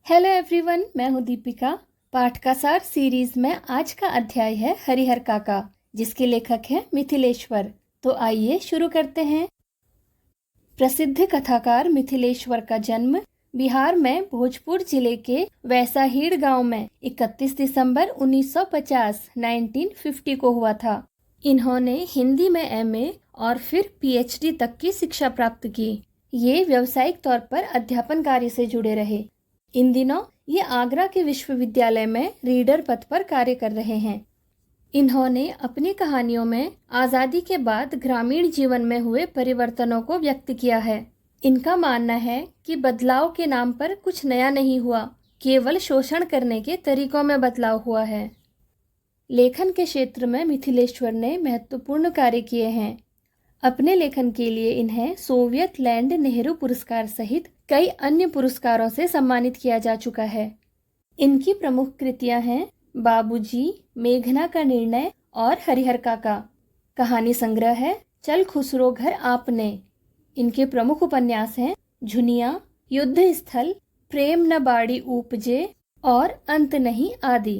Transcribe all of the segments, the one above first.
Hello everyone, मैं हूँ दीपिका। पाठ का सार सीरीज में आज का अध्याय है हरिहर काका, जिसके लेखक हैं मिथिलेश्वर। तो आइए शुरू करते हैं। प्रसिद्ध कथाकार मिथिलेश्वर का जन्म बिहार में भोजपुर जिले के वैसाहीड़ गांव में 31 दिसंबर 1950 1950 को हुआ था। इन्होंने हिंदी में एमए और फिर पीएचडी तक की शिक्षा प्राप्त की। ये व्यावसायिक तौर पर अध्यापन कार्य से जुड़े रहे। इन दिनों ये आगरा के विश्वविद्यालय में रीडर पद पर कार्य कर रहे हैं। इन्होंने अपनी कहानियों में आज़ादी के बाद ग्रामीण जीवन में हुए परिवर्तनों को व्यक्त किया है। इनका मानना है कि बदलाव के नाम पर कुछ नया नहीं हुआ, केवल शोषण करने के तरीकों में बदलाव हुआ है। लेखन के क्षेत्र में मिथिलेश्वर ने महत्वपूर्ण कार्य किए हैं। अपने लेखन के लिए इन्हें सोवियत लैंड नेहरू पुरस्कार सहित कई अन्य पुरस्कारों से सम्मानित किया जा चुका है। इनकी प्रमुख कृतियां हैं बाबूजी, मेघना का निर्णय और हरिहर काका। कहानी संग्रह है चल खुसरो घर आपने। इनके प्रमुख उपन्यास हैं झुनिया, युद्ध स्थल, प्रेम न बाड़ी उपजे और अंत नहीं आदि।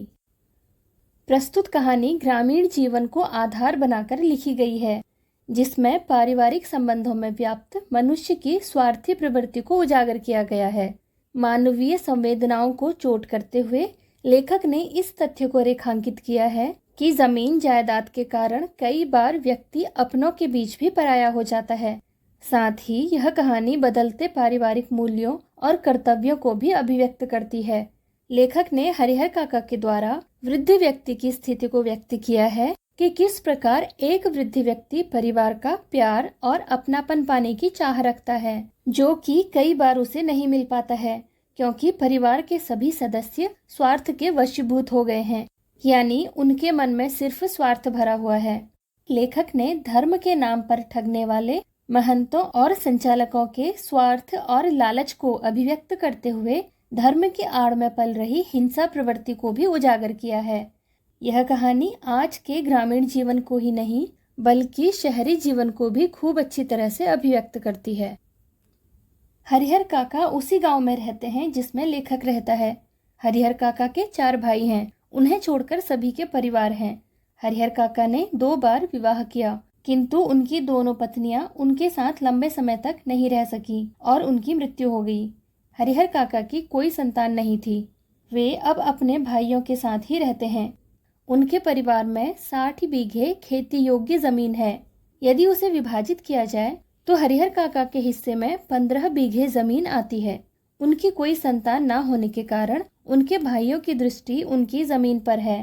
प्रस्तुत कहानी ग्रामीण जीवन को आधार बनाकर लिखी गई है, जिसमें पारिवारिक संबंधों में व्याप्त मनुष्य की स्वार्थी प्रवृत्ति को उजागर किया गया है। मानवीय संवेदनाओं को चोट करते हुए लेखक ने इस तथ्य को रेखांकित किया है कि जमीन जायदाद के कारण कई बार व्यक्ति अपनों के बीच भी पराया हो जाता है। साथ ही यह कहानी बदलते पारिवारिक मूल्यों और कर्तव्यों को भी अभिव्यक्त करती है। लेखक ने हरिहर काका के द्वारा वृद्ध व्यक्ति की स्थिति को व्यक्त किया है कि किस प्रकार एक वृद्ध व्यक्ति परिवार का प्यार और अपनापन पाने की चाह रखता है, जो कि कई बार उसे नहीं मिल पाता है, क्योंकि परिवार के सभी सदस्य स्वार्थ के वशीभूत हो गए हैं, यानी उनके मन में सिर्फ स्वार्थ भरा हुआ है। लेखक ने धर्म के नाम पर ठगने वाले महंतों और संचालकों के स्वार्थ और लालच को अभिव्यक्त करते हुए धर्म की आड़ में पल रही हिंसा प्रवृत्ति को भी उजागर किया है। यह कहानी आज के ग्रामीण जीवन को ही नहीं, बल्कि शहरी जीवन को भी खूब अच्छी तरह से अभिव्यक्त करती है। हरिहर काका उसी गांव में रहते हैं जिसमें लेखक रहता है। हरिहर काका के 4 भाई हैं, उन्हें छोड़कर सभी के परिवार हैं। हरिहर काका ने 2 बार विवाह किया, किंतु उनकी दोनों पत्नियां उनके साथ लंबे समय तक नहीं रह सकी और उनकी मृत्यु हो गई। हरिहर काका की कोई संतान नहीं थी। वे अब अपने भाइयों के साथ ही रहते हैं। उनके परिवार में 60 बीघे खेती योग्य जमीन है। यदि उसे विभाजित किया जाए तो हरिहर काका के हिस्से में 15 बीघे जमीन आती है। उनकी कोई संतान न होने के कारण उनके भाइयों की दृष्टि उनकी जमीन पर है।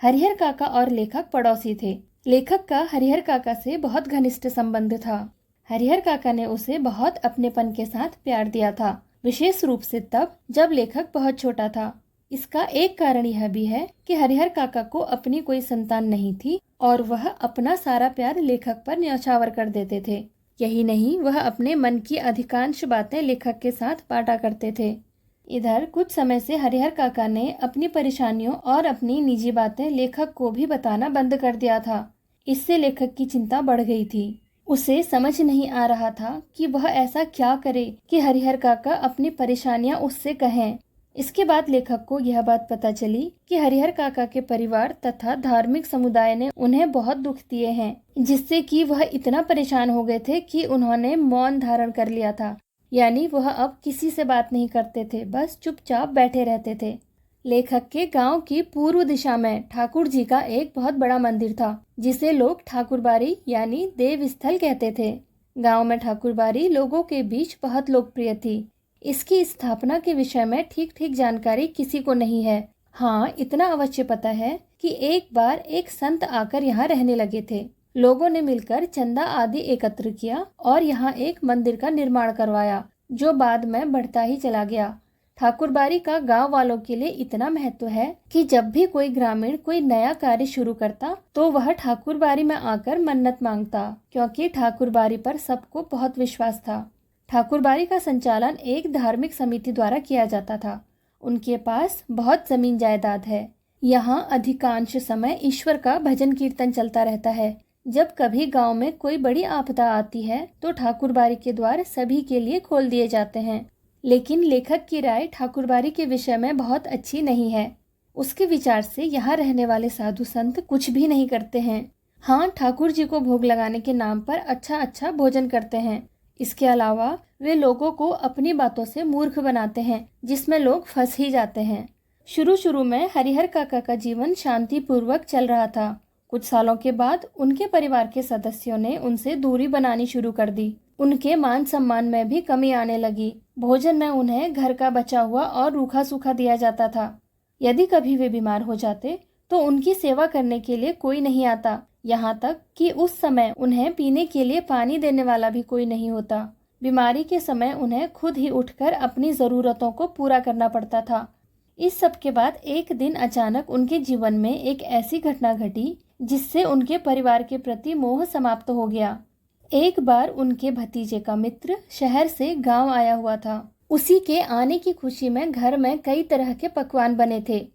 हरिहर काका और लेखक पड़ोसी थे। लेखक का हरिहर काका से बहुत घनिष्ठ संबंध था। हरिहर काका ने उसे बहुत अपनेपन के साथ प्यार दिया था, विशेष रूप से तब जब लेखक बहुत छोटा था। इसका एक कारण यह भी है कि हरिहर काका को अपनी कोई संतान नहीं थी और वह अपना सारा प्यार लेखक पर न्यौछावर कर देते थे। यही नहीं, वह अपने मन की अधिकांश बातें लेखक के साथ बांटा करते थे। इधर कुछ समय से हरिहर काका ने अपनी परेशानियों और अपनी निजी बातें लेखक को भी बताना बंद कर दिया था। इससे लेखक की चिंता बढ़ गई थी। उसे समझ नहीं आ रहा था कि वह ऐसा क्या करे कि हरिहर काका अपनी परेशानियां उससे कहें। इसके बाद लेखक को यह बात पता चली कि हरिहर काका के परिवार तथा धार्मिक समुदाय ने उन्हें बहुत दुख दिए हैं, जिससे कि वह इतना परेशान हो गए थे कि उन्होंने मौन धारण कर लिया था। यानी वह अब किसी से बात नहीं करते थे, बस चुपचाप बैठे रहते थे। लेखक के गांव की पूर्व दिशा में ठाकुर जी का एक बहुत बड़ा मंदिर था, जिसे लोग ठाकुरबाड़ी यानी देव स्थल कहते थे। गाँव में ठाकुरबाड़ी लोगों के बीच बहुत लोकप्रिय थी। इसकी स्थापना के विषय में ठीक ठीक जानकारी किसी को नहीं है। हाँ, इतना अवश्य पता है कि एक बार एक संत आकर यहाँ रहने लगे थे। लोगों ने मिलकर चंदा आदि एकत्र किया और यहाँ एक मंदिर का निर्माण करवाया, जो बाद में बढ़ता ही चला गया। ठाकुरबाड़ी का गांव वालों के लिए इतना महत्व है कि जब भी कोई ग्रामीण कोई नया कार्य शुरू करता तो वह ठाकुरबाड़ी में आकर मन्नत मांगता, क्योंकि ठाकुरबाड़ी पर सबको बहुत विश्वास था। ठाकुरबाड़ी का संचालन एक धार्मिक समिति द्वारा किया जाता था। उनके पास बहुत जमीन जायदाद है। यहाँ अधिकांश समय ईश्वर का भजन कीर्तन चलता रहता है। जब कभी गांव में कोई बड़ी आपदा आती है तो ठाकुरबाड़ी के द्वार सभी के लिए खोल दिए जाते हैं। लेकिन लेखक की राय ठाकुरबाड़ी के विषय में बहुत अच्छी नहीं है। उसके विचार से यहाँ रहने वाले साधु संत कुछ भी नहीं करते हैं। हाँ, ठाकुर जी को भोग लगाने के नाम पर अच्छा अच्छा भोजन करते हैं। इसके अलावा वे लोगों को अपनी बातों से मूर्ख बनाते हैं, जिसमें लोग फंस ही जाते हैं। शुरू शुरू में हरिहर काका का जीवन शांतिपूर्वक चल रहा था। कुछ सालों के बाद उनके परिवार के सदस्यों ने उनसे दूरी बनानी शुरू कर दी। उनके मान सम्मान में भी कमी आने लगी। भोजन में उन्हें घर का बचा हुआ और रूखा सूखा दिया जाता था। यदि कभी वे बीमार हो जाते तो उनकी सेवा करने के लिए कोई नहीं आता। यहाँ तक कि उस समय उन्हें पीने के लिए पानी देने वाला भी कोई नहीं होता। बीमारी के समय उन्हें खुद ही उठकर अपनी ज़रूरतों को पूरा करना पड़ता था। इस सब के बाद एक दिन अचानक उनके जीवन में एक ऐसी घटना घटी जिससे उनके परिवार के प्रति मोह समाप्त हो गया। एक बार उनके भतीजे का मित्र शहर से गांव आया हुआ था। उसी के आने की खुशी में घर में कई तरह के पकवान बने थे।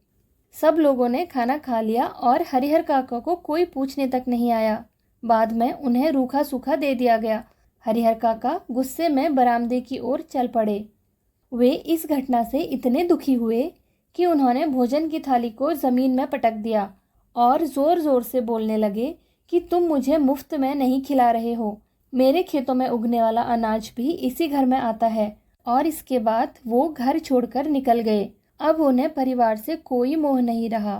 सब लोगों ने खाना खा लिया और हरिहर काका को कोई पूछने तक नहीं आया। बाद में उन्हें रूखा सूखा दे दिया गया। हरिहर काका गुस्से में बरामदे की ओर चल पड़े। वे इस घटना से इतने दुखी हुए कि उन्होंने भोजन की थाली को जमीन में पटक दिया और जोर जोर से बोलने लगे कि तुम मुझे मुफ्त में नहीं खिला रहे हो। मेरे खेतों में उगने वाला अनाज भी इसी घर में आता है। और इसके बाद वो घर छोड़कर निकल गए। अब उन्हें परिवार से कोई मोह नहीं रहा।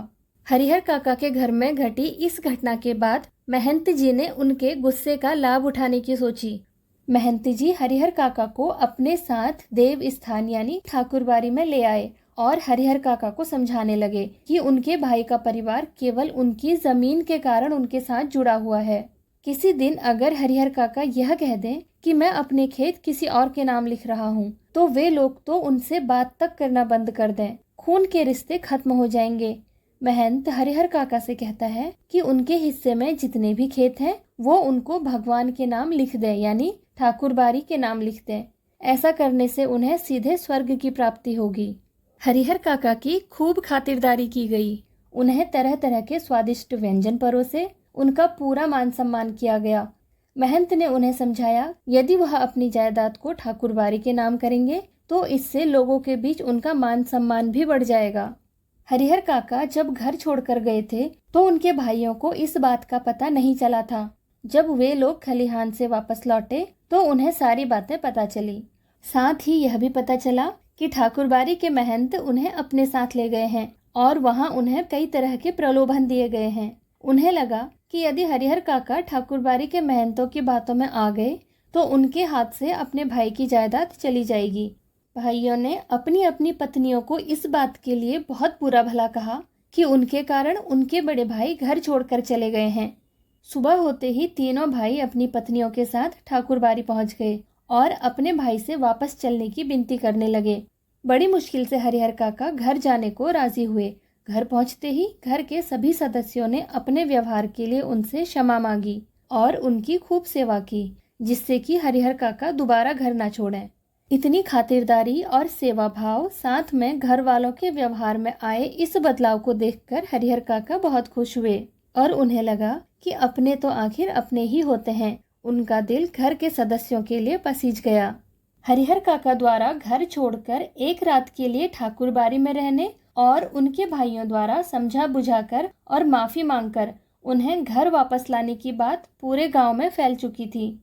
हरिहर काका के घर में घटी इस घटना के बाद महंत जी ने उनके गुस्से का लाभ उठाने की सोची। महंत जी हरिहर काका को अपने साथ देव स्थान यानी ठाकुरबाड़ी में ले आए और हरिहर काका को समझाने लगे कि उनके भाई का परिवार केवल उनकी जमीन के कारण उनके साथ जुड़ा हुआ है। किसी दिन अगर हरिहर काका यह कह दें कि मैं अपने खेत किसी और के नाम लिख रहा हूँ, तो वे लोग तो उनसे बात तक करना बंद कर दें। खून के रिश्ते खत्म हो जाएंगे। महंत हरिहर काका से कहता है कि उनके हिस्से में जितने भी खेत हैं, वो उनको भगवान के नाम लिख दें, यानी ठाकुरबाड़ी के नाम लिख दें। ऐसा करने से उन्हें सीधे स्वर्ग की प्राप्ति होगी। हरिहर काका की खूब खातिरदारी की गई। उन्हें तरह तरह के स्वादिष्ट व्यंजन परोसे उनका पूरा मान सम्मान किया गया। महंत ने उन्हें समझाया, यदि वह अपनी जायदाद को ठाकुरबाड़ी के नाम करेंगे तो इससे लोगों के बीच उनका मान सम्मान भी बढ़ जाएगा। हरिहर काका जब घर छोड़कर गए थे तो उनके भाइयों को इस बात का पता नहीं चला था। जब वे लोग खलिहान से वापस लौटे तो उन्हें सारी बातें पता चली। साथ ही यह भी पता चला कि ठाकुरबाड़ी के महंत उन्हें अपने साथ ले गए हैं और वहां उन्हें कई तरह के प्रलोभन दिए गए हैं। उन्हें लगा कि यदि हरिहर काका ठाकुरबाड़ी के महंतों की बातों में आ गए तो उनके हाथ से अपने भाई की जायदाद चली जाएगी। भाइयों ने अपनी अपनी पत्नियों को इस बात के लिए बहुत बुरा भला कहा कि उनके कारण उनके बड़े भाई घर छोड़कर चले गए हैं। सुबह होते ही तीनों भाई अपनी पत्नियों के साथ ठाकुरबाड़ी पहुंच गए और अपने भाई से वापस चलने की विनती करने लगे। बड़ी मुश्किल से हरिहर काका घर जाने को राजी हुए। घर पहुंचते ही घर के सभी सदस्यों ने अपने व्यवहार के लिए उनसे क्षमा मांगी और उनकी खूब सेवा की, जिससे कि हरिहर काका दोबारा घर ना छोड़ें। इतनी खातिरदारी और सेवा भाव साथ में घर वालों के व्यवहार में आए इस बदलाव को देखकर हरिहर काका बहुत खुश हुए और उन्हें लगा कि अपने तो आखिर अपने ही होते हैं। उनका दिल घर के सदस्यों के लिए पसीज गया। हरिहर काका द्वारा घर छोड़कर एक रात के लिए ठाकुरबाड़ी में रहने और उनके भाइयों द्वारा समझा बुझाकर और माफी मांगकर उन्हें घर वापस लाने की बात पूरे गांव में फैल चुकी थी।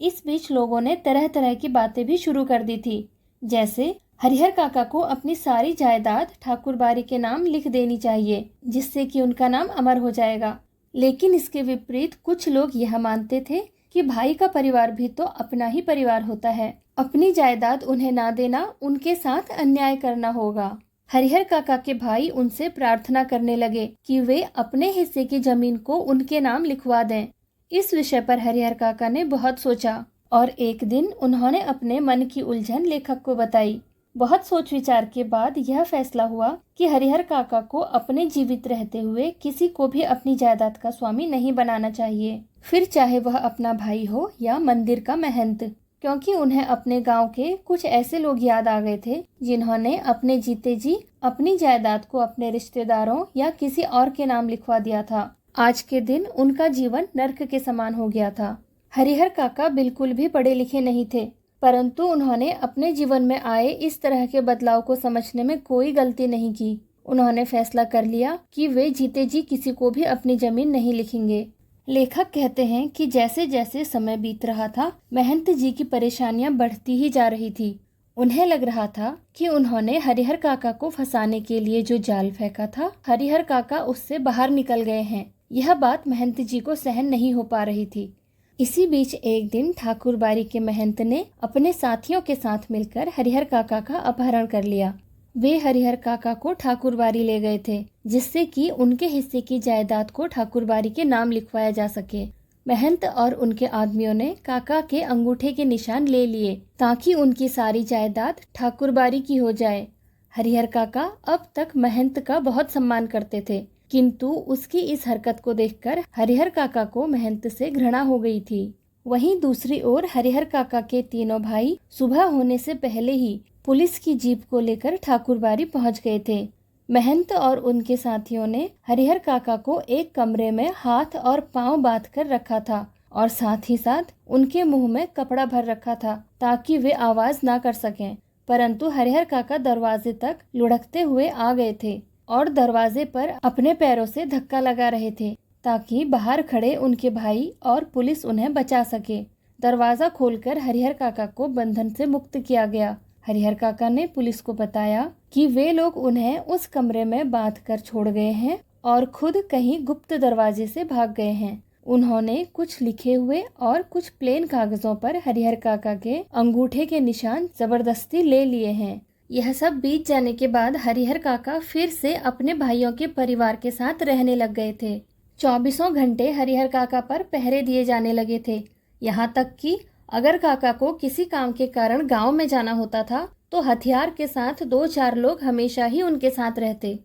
इस बीच लोगों ने तरह तरह की बातें भी शुरू कर दी थी, जैसे हरिहर काका को अपनी सारी जायदाद ठाकुरबाड़ी के नाम लिख देनी चाहिए, जिससे कि उनका नाम अमर हो जाएगा। लेकिन इसके विपरीत कुछ लोग यह मानते थे कि भाई का परिवार भी तो अपना ही परिवार होता है। अपनी जायदाद उन्हें ना देना उनके साथ अन्याय करना होगा। हरिहर काका के भाई उनसे प्रार्थना करने लगे कि वे अपने हिस्से की जमीन को उनके नाम लिखवा दें। इस विषय पर हरिहर काका ने बहुत सोचा और एक दिन उन्होंने अपने मन की उलझन लेखक को बताई। बहुत सोच विचार के बाद यह फैसला हुआ कि हरिहर काका को अपने जीवित रहते हुए किसी को भी अपनी जायदाद का स्वामी नहीं बनाना चाहिए, फिर चाहे वह अपना भाई हो या मंदिर का महंत, क्योंकि उन्हें अपने गांव के कुछ ऐसे लोग याद आ गए थे जिन्होंने अपने जीते जी अपनी जायदाद को अपने रिश्तेदारों या किसी और के नाम लिखवा दिया था। आज के दिन उनका जीवन नर्क के समान हो गया था। हरिहर काका बिल्कुल भी पढ़े लिखे नहीं थे, परंतु उन्होंने अपने जीवन में आए इस तरह के बदलाव को समझने में कोई गलती नहीं की। उन्होंने फैसला कर लिया कि वे जीते जी किसी को भी अपनी जमीन नहीं लिखेंगे। लेखक कहते हैं कि जैसे जैसे समय बीत रहा था, महंत जी की परेशानियां बढ़ती ही जा रही थी। उन्हें लग रहा था कि उन्होंने हरिहर काका को फंसाने के लिए जो जाल फेंका था, हरिहर काका उससे बाहर निकल गए हैं। यह बात महंत जी को सहन नहीं हो पा रही थी। इसी बीच एक दिन ठाकुरबाड़ी के महंत ने अपने साथियों के साथ मिलकर हरिहर काका का अपहरण कर लिया। वे हरिहर काका को ठाकुरबाड़ी ले गए थे, जिससे कि उनके हिस्से की जायदाद को ठाकुरबाड़ी के नाम लिखवाया जा सके। महंत और उनके आदमियों ने काका के अंगूठे के निशान ले लिए ताकि उनकी सारी जायदाद ठाकुरबाड़ी की हो जाए। हरिहर काका अब तक महंत का बहुत सम्मान करते थे, किंतु उसकी इस हरकत को देखकर हरिहर काका को महंत से घृणा हो गई थी। वहीं दूसरी ओर हरिहर काका के तीनों भाई सुबह होने से पहले ही पुलिस की जीप को लेकर ठाकुरबाड़ी पहुंच गए थे। महंत और उनके साथियों ने हरिहर काका को एक कमरे में हाथ और पांव बांध कर रखा था और साथ ही साथ उनके मुंह में कपड़ा भर रखा था ताकि वे आवाज ना कर सकें। परंतु हरिहर काका दरवाजे तक लुढ़कते हुए आ गए थे और दरवाजे पर अपने पैरों से धक्का लगा रहे थे ताकि बाहर खड़े उनके भाई और पुलिस उन्हें बचा सके। दरवाजा खोलकर हरिहर काका को बंधन से मुक्त किया गया। हरिहर काका ने पुलिस को बताया कि वे लोग उन्हें उस कमरे में बांध कर छोड़ गए हैं और खुद कहीं गुप्त दरवाजे से भाग गए हैं। उन्होंने कुछ लिखे हुए और कुछ प्लेन कागजों पर हरिहर काका के अंगूठे के निशान जबरदस्ती ले लिए हैं। यह सब बीत जाने के बाद हरिहर काका फिर से अपने भाइयों के परिवार के साथ रहने लग गए थे। 24 घंटे हरिहर काका पर पहरे दिए जाने लगे थे। यहाँ तक कि अगर काका को किसी काम के कारण गांव में जाना होता था तो हथियार के साथ 2-4 लोग हमेशा ही उनके साथ रहते।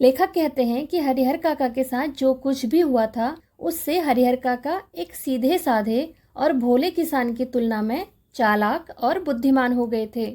लेखक कहते हैं कि हरिहर काका के साथ जो कुछ भी हुआ था, उससे हरिहर काका एक सीधे साधे और भोले किसान की तुलना में चालाक और बुद्धिमान हो गए थे।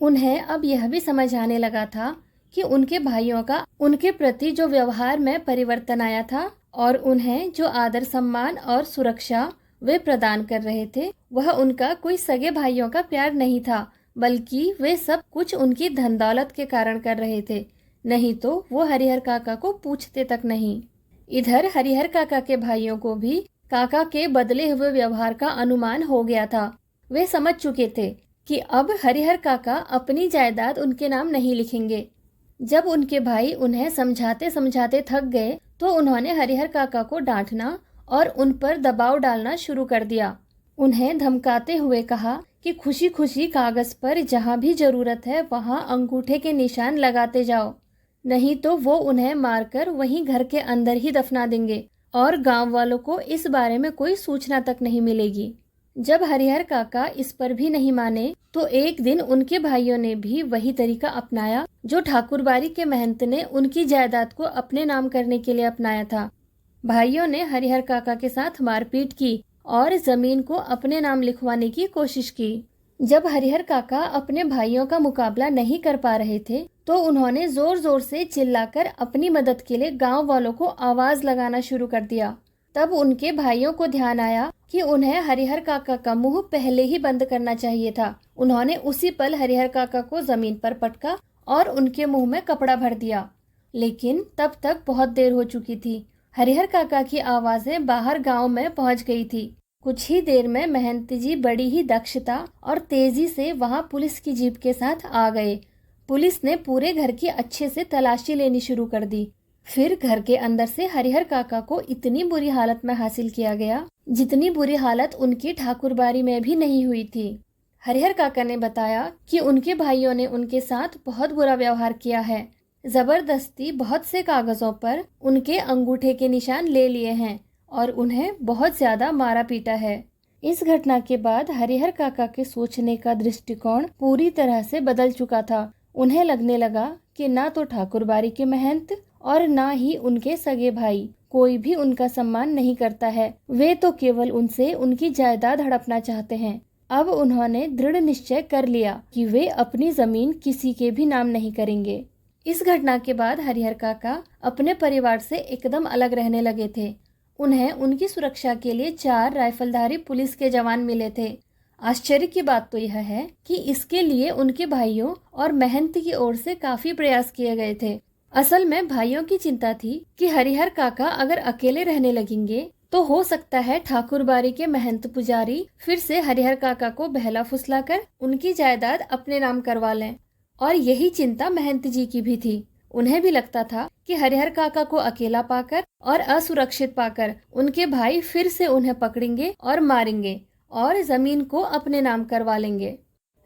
उन्हें अब यह भी समझ आने लगा था कि उनके भाइयों का उनके प्रति जो व्यवहार में परिवर्तन आया था और उन्हें जो आदर सम्मान और सुरक्षा वे प्रदान कर रहे थे, वह उनका कोई सगे भाइयों का प्यार नहीं था, बल्कि वे सब कुछ उनकी धन दौलत के कारण कर रहे थे। नहीं तो वो हरिहर काका को पूछते तक नहीं। इधर हरिहर काका के भाइयों को भी काका के बदले हुए व्यवहार का अनुमान हो गया था। वे समझ चुके थे कि अब हरिहर काका अपनी जायदाद उनके नाम नहीं लिखेंगे। जब उनके भाई उन्हें समझाते समझाते थक गए तो उन्होंने हरिहर काका को डांटना और उन पर दबाव डालना शुरू कर दिया। उन्हें धमकाते हुए कहा कि खुशी खुशी कागज पर जहाँ भी जरूरत है वहाँ अंगूठे के निशान लगाते जाओ, नहीं तो वो उन्हें मारकर वहीं घर के अंदर ही दफना देंगे और गांव वालों को इस बारे में कोई सूचना तक नहीं मिलेगी। जब हरिहर काका इस पर भी नहीं माने तो एक दिन उनके भाइयों ने भी वही तरीका अपनाया जो ठाकुरबाड़ी के महंत ने उनकी जायदाद को अपने नाम करने के लिए अपनाया था। भाइयों ने हरिहर काका के साथ मारपीट की और जमीन को अपने नाम लिखवाने की कोशिश की। जब हरिहर काका अपने भाइयों का मुकाबला नहीं कर पा रहे थे तो उन्होंने जोर जोर से चिल्लाकर अपनी मदद के लिए गांव वालों को आवाज लगाना शुरू कर दिया। तब उनके भाइयों को ध्यान आया कि उन्हें हरिहर काका का मुंह पहले ही बंद करना चाहिए था। उन्होंने उसी पल हरिहर काका को जमीन पर पटका और उनके मुंह में कपड़ा भर दिया। लेकिन तब तक बहुत देर हो चुकी थी। हरिहर काका की आवाजें बाहर गांव में पहुंच गई थी। कुछ ही देर में महंत जी बड़ी ही दक्षता और तेजी से वहां पुलिस की जीप के साथ आ गए। पुलिस ने पूरे घर की अच्छे से तलाशी लेनी शुरू कर दी। फिर घर के अंदर से हरिहर काका को इतनी बुरी हालत में हासिल किया गया जितनी बुरी हालत उनकी ठाकुरबाड़ी में भी नहीं हुई थी। हरिहर काका ने बताया कि उनके भाइयों ने उनके साथ बहुत बुरा व्यवहार किया है। जबरदस्ती बहुत से कागजों पर उनके अंगूठे के निशान ले लिए हैं और उन्हें बहुत ज्यादा मारा पीटा है। इस घटना के बाद हरिहर काका के सोचने का दृष्टिकोण पूरी तरह से बदल चुका था। उन्हें लगने लगा कि ना तो ठाकुरबाड़ी के महंत और ना ही उनके सगे भाई कोई भी उनका सम्मान नहीं करता है। वे तो केवल उनसे उनकी जायदाद हड़पना चाहते हैं। अब उन्होंने दृढ़ निश्चय कर लिया कि वे अपनी जमीन किसी के भी नाम नहीं करेंगे। इस घटना के बाद हरिहर काका अपने परिवार से एकदम अलग रहने लगे थे। उन्हें उनकी सुरक्षा के लिए 4 राइफलधारी पुलिस के जवान मिले थे। आश्चर्य की बात तो यह है कि इसके लिए उनके भाइयों और महंत की ओर से काफी प्रयास किए गए थे। असल में भाइयों की चिंता थी कि हरिहर काका अगर अकेले रहने लगेंगे तो हो सकता है ठाकुरबाड़ी के महंत पुजारी फिर से हरिहर काका को बहला फुसलाकर उनकी जायदाद अपने नाम करवा लें। और यही चिंता महंत जी की भी थी। उन्हें भी लगता था कि हरिहर काका को अकेला पाकर और असुरक्षित पाकर उनके भाई फिर से उन्हें पकड़ेंगे और मारेंगे और जमीन को अपने नाम करवा लेंगे।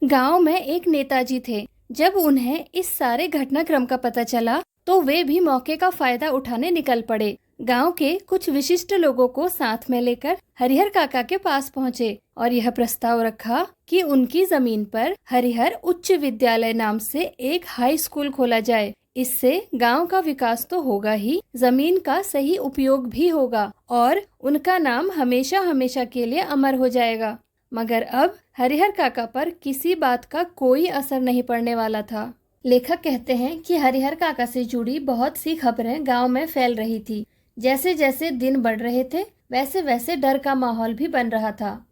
गांव में एक नेताजी थे। जब उन्हें इस सारे घटनाक्रम का पता चला तो वे भी मौके का फायदा उठाने निकल पड़े। गांव के कुछ विशिष्ट लोगों को साथ में लेकर हरिहर काका के पास पहुंचे और यह प्रस्ताव रखा कि उनकी जमीन पर हरिहर उच्च विद्यालय नाम से एक हाई स्कूल खोला जाए। इससे गांव का विकास तो होगा ही, जमीन का सही उपयोग भी होगा और उनका नाम हमेशा हमेशा के लिए अमर हो जाएगा। मगर अब हरिहर काका पर किसी बात का कोई असर नहीं पड़ने वाला था। लेखक कहते हैं कि हरिहर काका से जुड़ी बहुत सी खबरें गांव में फैल रही थी। जैसे जैसे दिन बढ़ रहे थे वैसे वैसे डर का माहौल भी बन रहा था।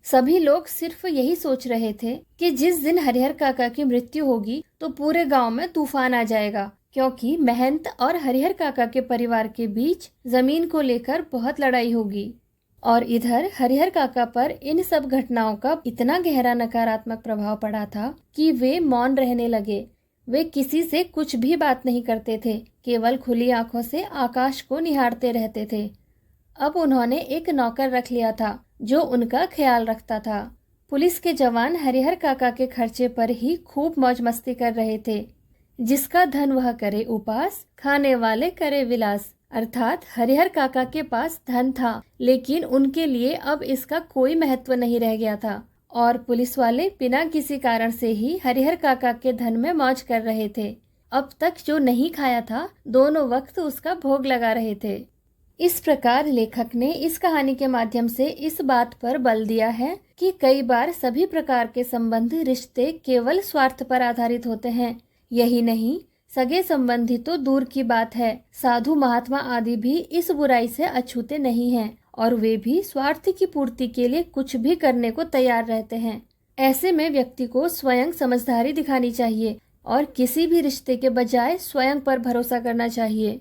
सभी लोग सिर्फ यही सोच रहे थे कि जिस दिन हरिहर काका की मृत्यु होगी तो पूरे गांव में तूफान आ जाएगा, क्योंकि महंत और हरिहर काका के परिवार के बीच जमीन को लेकर बहुत लड़ाई होगी। और इधर हरिहर काका पर इन सब घटनाओं का इतना गहरा नकारात्मक प्रभाव पड़ा था कि वे मौन रहने लगे। वे किसी से कुछ भी बात नहीं करते थे, केवल खुली आंखों से आकाश को निहारते रहते थे। अब उन्होंने एक नौकर रख लिया था जो उनका ख्याल रखता था। पुलिस के जवान हरिहर काका के खर्चे पर ही खूब मौज मस्ती कर रहे थे। जिसका धन वह करे उपास, खाने वाले करे विलास। अर्थात हरिहर काका के पास धन था, लेकिन उनके लिए अब इसका कोई महत्व नहीं रह गया था और पुलिस वाले बिना किसी कारण से ही हरिहर काका के धन में मौज कर रहे थे। अब तक जो नहीं खाया था दोनों वक्त उसका भोग लगा रहे थे। इस प्रकार लेखक ने इस कहानी के माध्यम से इस बात पर बल दिया है कि कई बार सभी प्रकार के संबंध रिश्ते केवल स्वार्थ पर आधारित होते हैं। यही नहीं, सगे संबंधी तो दूर की बात है, साधु महात्मा आदि भी इस बुराई से अछूते नहीं हैं और वे भी स्वार्थ की पूर्ति के लिए कुछ भी करने को तैयार रहते हैं। ऐसे में व्यक्ति को स्वयं समझदारी दिखानी चाहिए और किसी भी रिश्ते के बजाय स्वयं पर भरोसा करना चाहिए।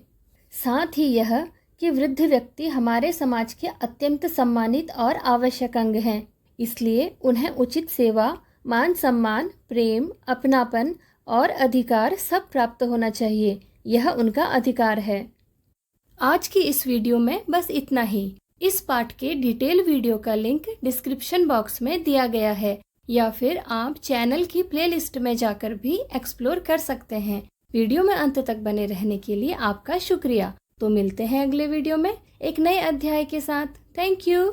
साथ ही यह कि वृद्ध व्यक्ति हमारे समाज के अत्यंत सम्मानित और आवश्यक अंग हैं, इसलिए उन्हें उचित सेवा, मान सम्मान, प्रेम, अपनापन और अधिकार सब प्राप्त होना चाहिए। यह उनका अधिकार है। आज की इस वीडियो में बस इतना ही। इस पाठ के डिटेल वीडियो का लिंक डिस्क्रिप्शन बॉक्स में दिया गया है या फिर आप चैनल की प्लेलिस्ट में जाकर भी एक्सप्लोर कर सकते हैं। वीडियो में अंत तक बने रहने के लिए आपका शुक्रिया। तो मिलते हैं अगले वीडियो में एक नए अध्याय के साथ। Thank you.